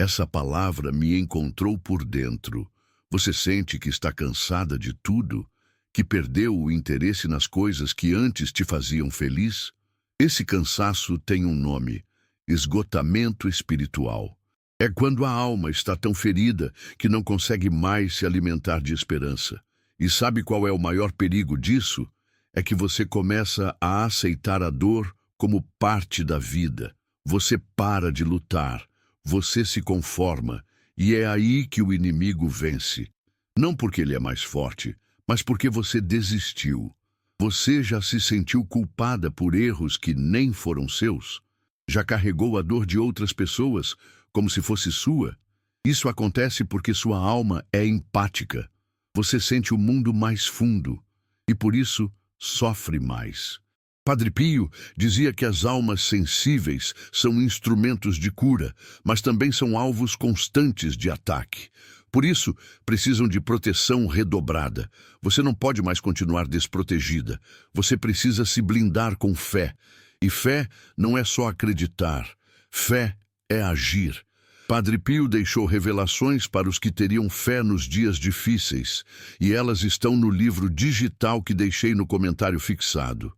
Essa palavra me encontrou por dentro. Você sente que está cansada de tudo? Que perdeu o interesse nas coisas que antes te faziam feliz? Esse cansaço tem um nome: esgotamento espiritual. É quando a alma está tão ferida que não consegue mais se alimentar de esperança. E sabe qual é o maior perigo disso? É que você começa a aceitar a dor como parte da vida. Você para de lutar, você se conforma, e é aí que o inimigo vence. Não porque ele é mais forte, mas porque você desistiu. Você já se sentiu culpada por erros que nem foram seus? Já carregou a dor de outras pessoas como se fosse sua? Isso acontece porque sua alma é empática. Você sente o mundo mais fundo e, por isso, sofre mais. Padre Pio dizia que as almas sensíveis são instrumentos de cura, mas também são alvos constantes de ataque. Por isso, precisam de proteção redobrada. Você não pode mais continuar desprotegida. Você precisa se blindar com fé. E fé não é só acreditar. Fé é agir. Padre Pio deixou revelações para os que teriam fé nos dias difíceis, e elas estão no livro digital que deixei no comentário fixado.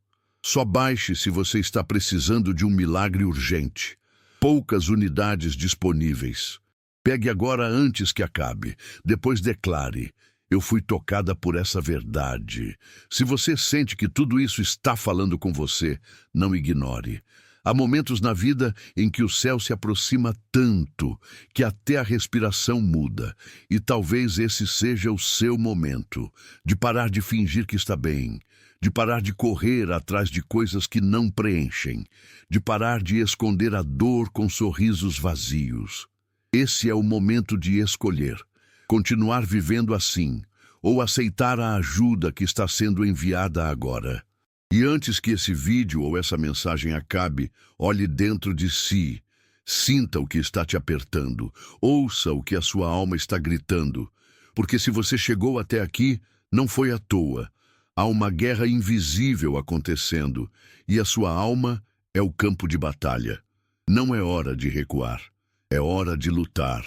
Só baixe se você está precisando de um milagre urgente. Poucas unidades disponíveis. Pegue agora antes que acabe. Depois declare: eu fui tocada por essa verdade. Se você sente que tudo isso está falando com você, não ignore. Há momentos na vida em que o céu se aproxima tanto que até a respiração muda. E talvez esse seja o seu momento de parar de fingir que está bem, de parar de correr atrás de coisas que não preenchem, de parar de esconder a dor com sorrisos vazios. Esse é o momento de escolher: continuar vivendo assim ou aceitar a ajuda que está sendo enviada agora. E antes que esse vídeo ou essa mensagem acabe, olhe dentro de si. Sinta o que está te apertando. Ouça o que a sua alma está gritando. Porque se você chegou até aqui, não foi à toa. Há uma guerra invisível acontecendo, e a sua alma é o campo de batalha. Não é hora de recuar. É hora de lutar.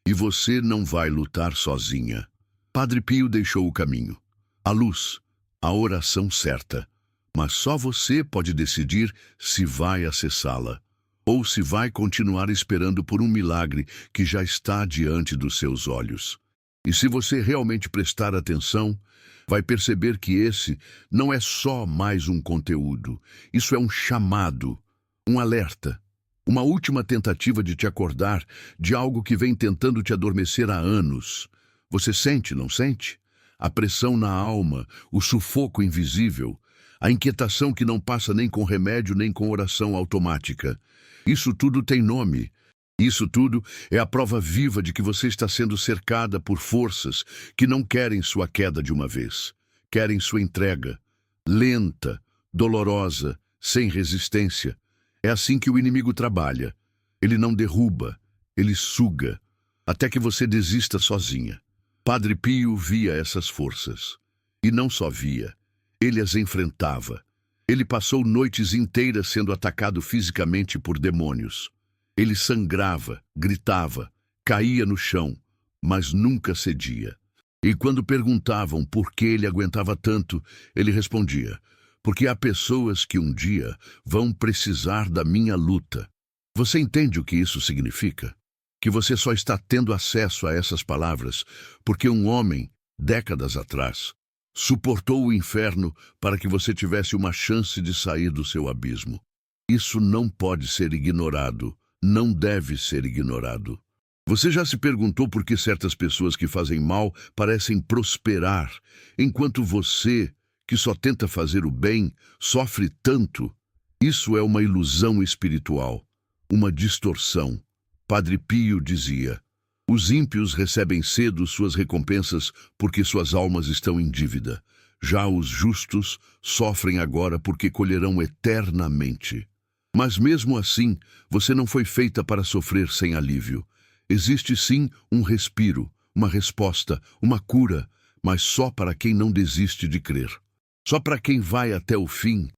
E você não vai lutar sozinha. Padre Pio deixou o caminho, a luz, a oração certa. Mas só você pode decidir se vai acessá-la, ou se vai continuar esperando por um milagre que já está diante dos seus olhos. E se você realmente prestar atenção, vai perceber que esse não é só mais um conteúdo. Isso é um chamado, um alerta, uma última tentativa de te acordar de algo que vem tentando te adormecer há anos. Você sente, não sente? A pressão na alma, o sufoco invisível, a inquietação que não passa nem com remédio nem com oração automática. Isso tudo tem nome. Isso tudo é a prova viva de que você está sendo cercada por forças que não querem sua queda de uma vez. Querem sua entrega, lenta, dolorosa, sem resistência. É assim que o inimigo trabalha. Ele não derruba, ele suga, até que você desista sozinha. Padre Pio via essas forças. E não só via, ele as enfrentava. Ele passou noites inteiras sendo atacado fisicamente por demônios. Ele sangrava, gritava, caía no chão, mas nunca cedia. E quando perguntavam por que ele aguentava tanto, ele respondia: porque há pessoas que um dia vão precisar da minha luta. Você entende o que isso significa? Que você só está tendo acesso a essas palavras porque um homem, décadas atrás, suportou o inferno para que você tivesse uma chance de sair do seu abismo. Isso não pode ser ignorado, não deve ser ignorado. Você já se perguntou por que certas pessoas que fazem mal parecem prosperar, enquanto você, que só tenta fazer o bem, sofre tanto? Isso é uma ilusão espiritual, uma distorção. Padre Pio dizia: Os ímpios recebem cedo suas recompensas porque suas almas estão em dívida. Já os justos sofrem agora porque colherão eternamente. Mas mesmo assim, você não foi feita para sofrer sem alívio. Existe sim um respiro, uma resposta, uma cura, mas só para quem não desiste de crer. Só para quem vai até o fim.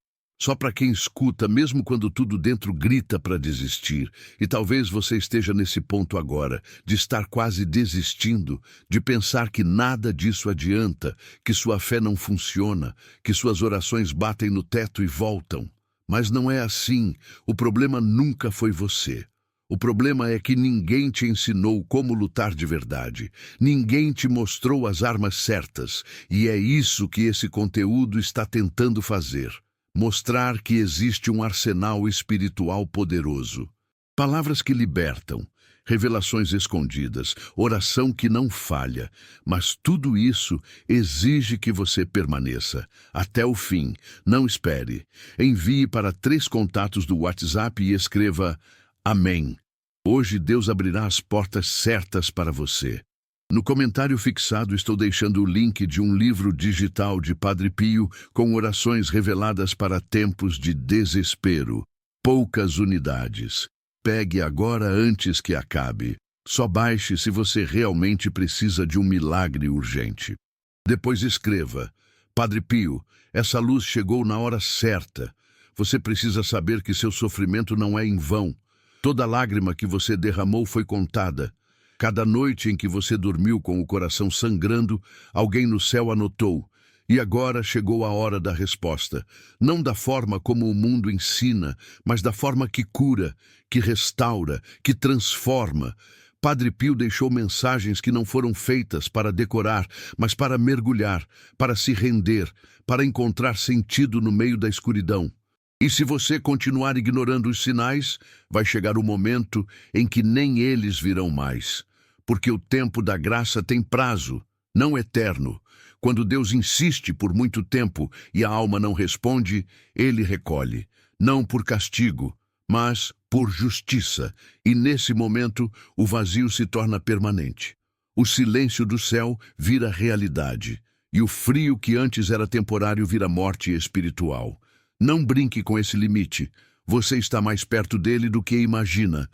Só para quem escuta, mesmo quando tudo dentro grita para desistir. E talvez você esteja nesse ponto agora, de estar quase desistindo, de pensar que nada disso adianta, que sua fé não funciona, que suas orações batem no teto e voltam. Mas não é assim. O problema nunca foi você. O problema é que ninguém te ensinou como lutar de verdade. Ninguém te mostrou as armas certas. E é isso que esse conteúdo está tentando fazer. Mostrar que existe um arsenal espiritual poderoso. Palavras que libertam, revelações escondidas, oração que não falha. Mas tudo isso exige que você permaneça até o fim. Não espere. Envie para 3 contatos do WhatsApp e escreva Amém. Hoje Deus abrirá as portas certas para você. No comentário fixado estou deixando o link de um livro digital de Padre Pio com orações reveladas para tempos de desespero. Poucas unidades. Pegue agora antes que acabe. Só baixe se você realmente precisa de um milagre urgente. Depois escreva: Padre Pio, essa luz chegou na hora certa. Você precisa saber que seu sofrimento não é em vão. Toda lágrima que você derramou foi contada. Cada noite em que você dormiu com o coração sangrando, alguém no céu anotou. E agora chegou a hora da resposta. Não da forma como o mundo ensina, mas da forma que cura, que restaura, que transforma. Padre Pio deixou mensagens que não foram feitas para decorar, mas para mergulhar, para se render, para encontrar sentido no meio da escuridão. E se você continuar ignorando os sinais, vai chegar o momento em que nem eles virão mais. Porque o tempo da graça tem prazo, não eterno. Quando Deus insiste por muito tempo e a alma não responde, Ele recolhe. Não por castigo, mas por justiça. E nesse momento, o vazio se torna permanente. O silêncio do céu vira realidade. E o frio que antes era temporário vira morte espiritual. Não brinque com esse limite. Você está mais perto dele do que imagina.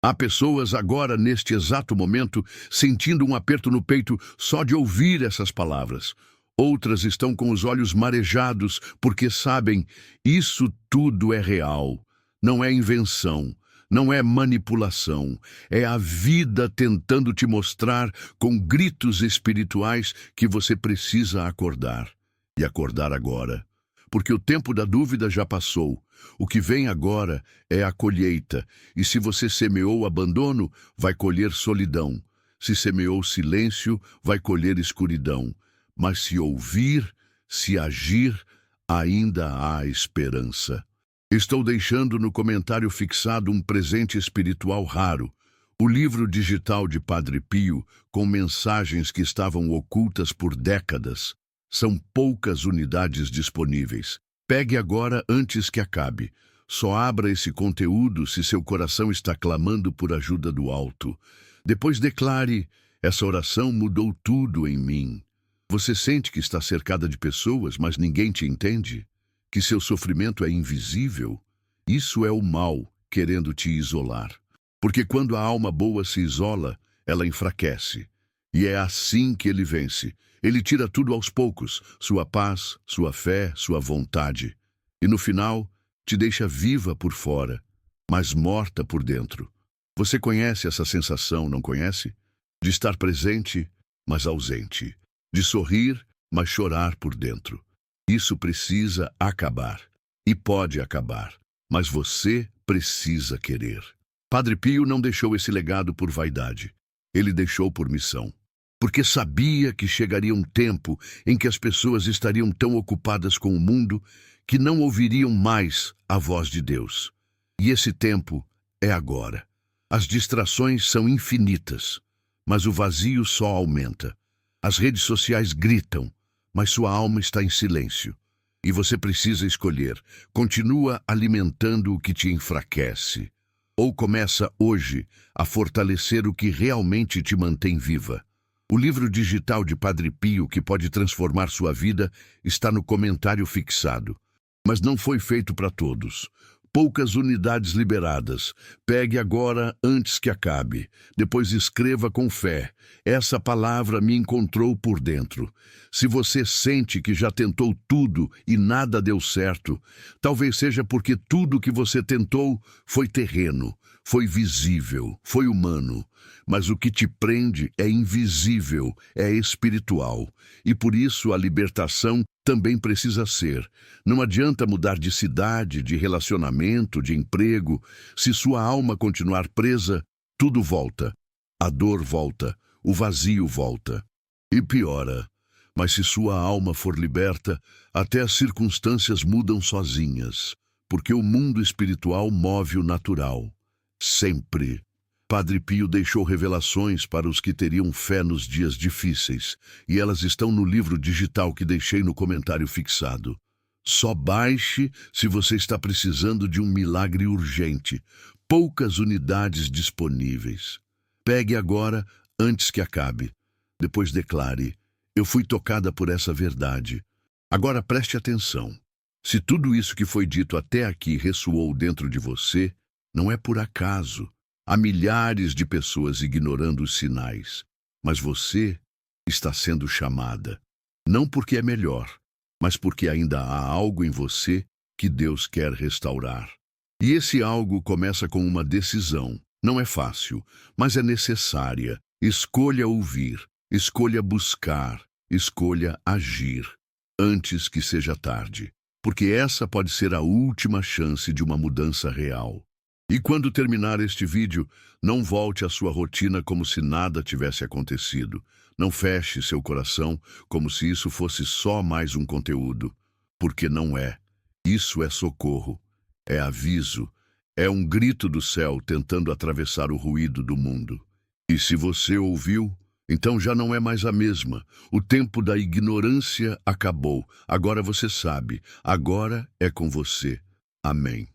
Há pessoas agora, neste exato momento, sentindo um aperto no peito só de ouvir essas palavras. Outras estão com os olhos marejados porque sabem, isso tudo é real. Não é invenção, não é manipulação. É a vida tentando te mostrar com gritos espirituais que você precisa acordar. E acordar agora. Porque o tempo da dúvida já passou. O que vem agora é a colheita, e se você semeou abandono, vai colher solidão. Se semeou silêncio, vai colher escuridão. Mas se ouvir, se agir, ainda há esperança. Estou deixando no comentário fixado um presente espiritual raro, o livro digital de Padre Pio, com mensagens que estavam ocultas por décadas. São poucas unidades disponíveis. Pegue agora antes que acabe. Só abra esse conteúdo se seu coração está clamando por ajuda do alto. Depois declare: essa oração mudou tudo em mim. Você sente que está cercada de pessoas, mas ninguém te entende? Que seu sofrimento é invisível? Isso é o mal querendo te isolar. Porque quando a alma boa se isola, ela enfraquece. E é assim que ele vence. Ele tira tudo aos poucos, sua paz, sua fé, sua vontade. E no final, te deixa viva por fora, mas morta por dentro. Você conhece essa sensação, não conhece? De estar presente, mas ausente. De sorrir, mas chorar por dentro. Isso precisa acabar. E pode acabar. Mas você precisa querer. Padre Pio não deixou esse legado por vaidade. Ele deixou por missão. Porque sabia que chegaria um tempo em que as pessoas estariam tão ocupadas com o mundo que não ouviriam mais a voz de Deus. E esse tempo é agora. As distrações são infinitas, mas o vazio só aumenta. As redes sociais gritam, mas sua alma está em silêncio. E você precisa escolher. Continua alimentando o que te enfraquece, ou começa hoje a fortalecer o que realmente te mantém viva. O livro digital de Padre Pio, que pode transformar sua vida, está no comentário fixado. Mas não foi feito para todos. Poucas unidades liberadas. Pegue agora antes que acabe. Depois escreva com fé. Essa palavra me encontrou por dentro. Se você sente que já tentou tudo e nada deu certo, talvez seja porque tudo que você tentou foi terreno, foi visível, foi humano. Mas o que te prende é invisível, é espiritual. E por isso a libertação também precisa ser. Não adianta mudar de cidade, de relacionamento, de emprego. Se sua alma continuar presa, tudo volta. A dor volta, o vazio volta. E piora. Mas se sua alma for liberta, até as circunstâncias mudam sozinhas. Porque o mundo espiritual move o natural. Sempre. Padre Pio deixou revelações para os que teriam fé nos dias difíceis, e elas estão no livro digital que deixei no comentário fixado. Só baixe se você está precisando de um milagre urgente. Poucas unidades disponíveis. Pegue agora antes que acabe. Depois declare: eu fui tocada por essa verdade. Agora preste atenção. Se tudo isso que foi dito até aqui ressoou dentro de você, não é por acaso. Há milhares de pessoas ignorando os sinais, mas você está sendo chamada. Não porque é melhor, mas porque ainda há algo em você que Deus quer restaurar. E esse algo começa com uma decisão. Não é fácil, mas é necessária. Escolha ouvir, escolha buscar, escolha agir, antes que seja tarde. Porque essa pode ser a última chance de uma mudança real. E quando terminar este vídeo, não volte à sua rotina como se nada tivesse acontecido. Não feche seu coração como se isso fosse só mais um conteúdo. Porque não é. Isso é socorro, é aviso, é um grito do céu tentando atravessar o ruído do mundo. E se você ouviu, então já não é mais a mesma. O tempo da ignorância acabou. Agora você sabe. Agora é com você. Amém.